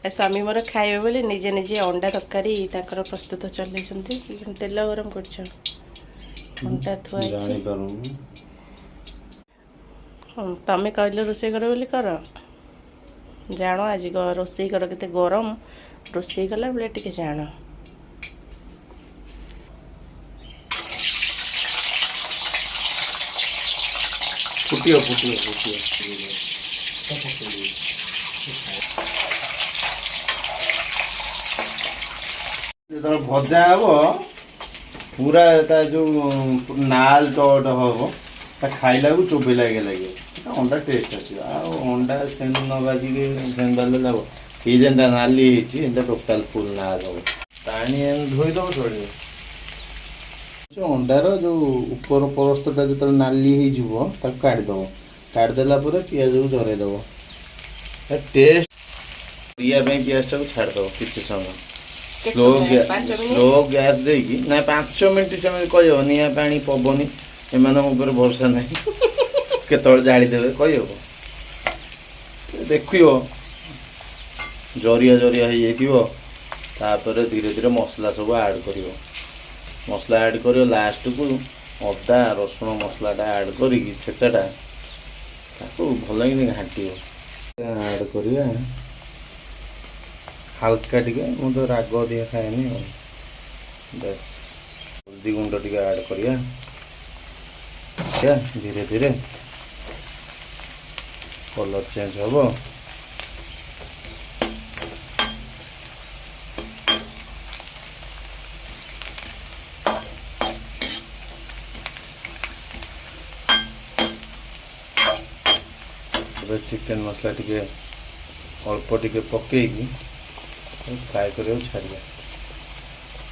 स्वामी मोर खाइबे बोली निजे निजे अंडा तरकारी ताकर प्रस्तुत चलैछन्ती तेल गरम करछ अंडा थुआई तमे कहले रोषेई कर बोली कर जानो आज रोषेई कर केते गरम रोषेई कला बेले टिके जानो फुटियो फुटियो फुटियो जो भजा हम पूरा जो नाल टट हम खाइला को चोबे लगे लगे अंडा टेस्ट अच्छे अंडा सेन न बाजिक सेन बाले लग ये जेनटा नाली टोटाल फुल नाल हम पानी धोईदेव चढ़ जो अंडार जो ऊपर परस्तटा जो नाली हो काटदेव काटदेला पियाज को झरईदेव टेस्ट पियाज टाक छाड़देव किसी समय स्लो गैस देकी ना 5 मिनट से कह निआ पानी पवन एम भरोसा ना केत जाड़ीदे कह देख जरिया जरिया होपर धीरे धीरे मसला सब ऐड कर मसला ऐड कर लास्ट को अदा रसुण मसलाटा ऐड कर छेचाटा भल कि घाटी ऐड कर हल्का टिके मु तो राग दिए खाएनी बस हल्दी गुंड टिके ऐड करिया धीरे धीरे कलर चेंज हम चिकन मसला टिके अल्प टिके पकईकी फ्राए कर छाड़िया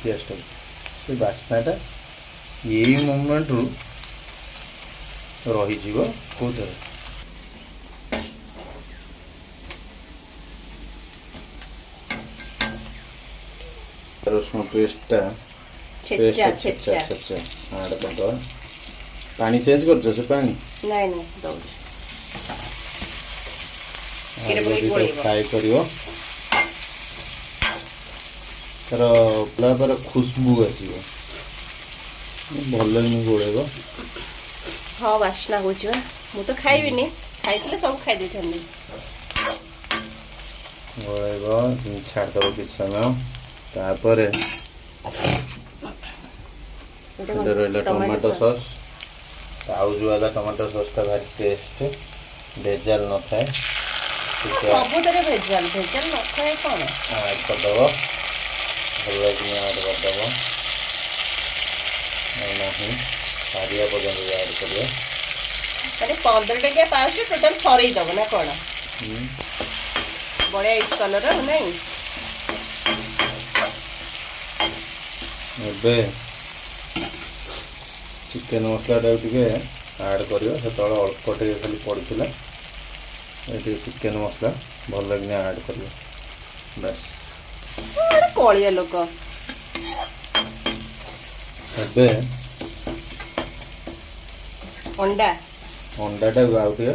पेस्ट से बास्नाटा यही मोमेंट रु रही कौन रसुण पेस्टा ऐड कर पानी चेंज कर से पानी फ्राए कर तार खुशबू आसो भल गोड़ेब हाँ बास्ना हो तो खाइबी खाई सब खाई गोड़ेब छाड़देव कि समय तापर रहा टमाटो सॉस आउज वाला टमाटो सॉस टा भारी टेस्ट भेजाल न थाए सबुतरे भेजाल भेजाल न थाए कौन ऐड करदेव भल ऐड करदेव ना सारिया पर्यटन ऐड कर 15 टकिया पाउच टोटाल सरईदेव ना कौन बढ़िया इस कलर नहीं ए चिकेन मसलाटा ऐड कर अल्प टे खाली पड़ता ये चिकेन मसला भल कि ऐड कर बस कलिया लोक ए अंडा अंडाटा आउे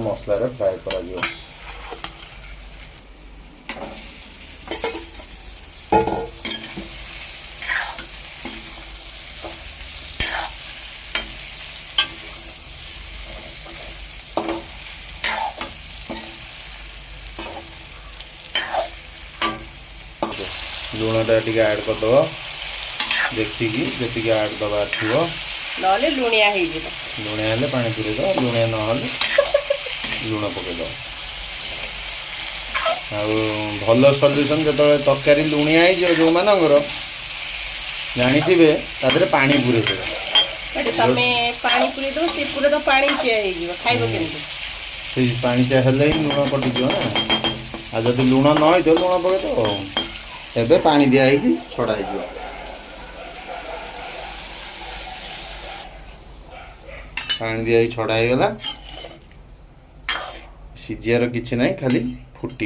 मसलार फ्राए कर लुणटा ऐड करदेव देखिकी जी ऐड दबार थी लुणिया लुणिया हेल्ले पानी पूरेद लुणिया ना लुण पकईद भल सल्यूशन जो तरकारी लुणिया जो मानकर जानी तादे पानी पूरे पानी चा हेल्ले ही लुण कटिज ना आ जब लुण न हो लुण पकईद एबे पानी दिखाई छड़ा पानी दिया छड़ा गला सीझार किसी ना खाली फुट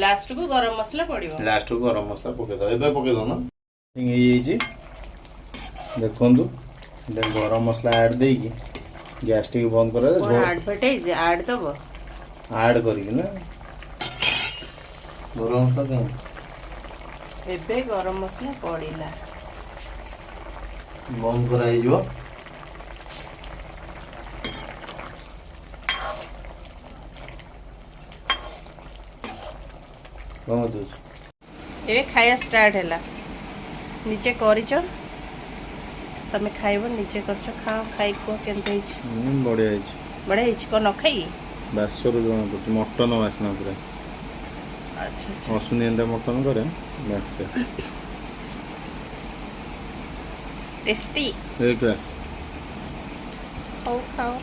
लास्ट को गरम मसला पड़ो लास्ट को गरम मसला पकईद ए पकईद ना देखु गरम मसला ऐड देकी गैस टी बंद कर एडवर्टाइज ऐड दब ऐड करना ଗରମ ମସଲା କଣ ଏବେ ଗରମ ମସଲା ପଡ଼ିଲା। ବନ୍ଦ କରାହେଇଯିବ। କଣ ଦଉଛୁ? ଏବେ ଖାଇବା ଷ୍ଟାର୍ଟ ହେଲା। ନିଜେ କରିଛ, ତମେ ଖାଇବ, ନିଜେ କରିଛ, ଖାଅ, ଖାଇ କୁହ କେମିତି ହେଇଛି। ବଢ଼ିଆ ହେଇଛି। ବଢ଼ିଆ ହେଇଛି, କ'ଣ ନ ଖାଇ? ବାସରୁ ଜଣା ପଡୁଛି, ମଟନ ବାସ୍ନା ପୁରା। ଆଚ୍ଛା ଆଚ୍ଛା, ଅସୁନିଆନ୍ତା ମଟନ କରେ ବାସ୍ନା। ଟେଷ୍ଟି। ଏ କ୍ଲାସ୍। ହଉ ଖାଅ।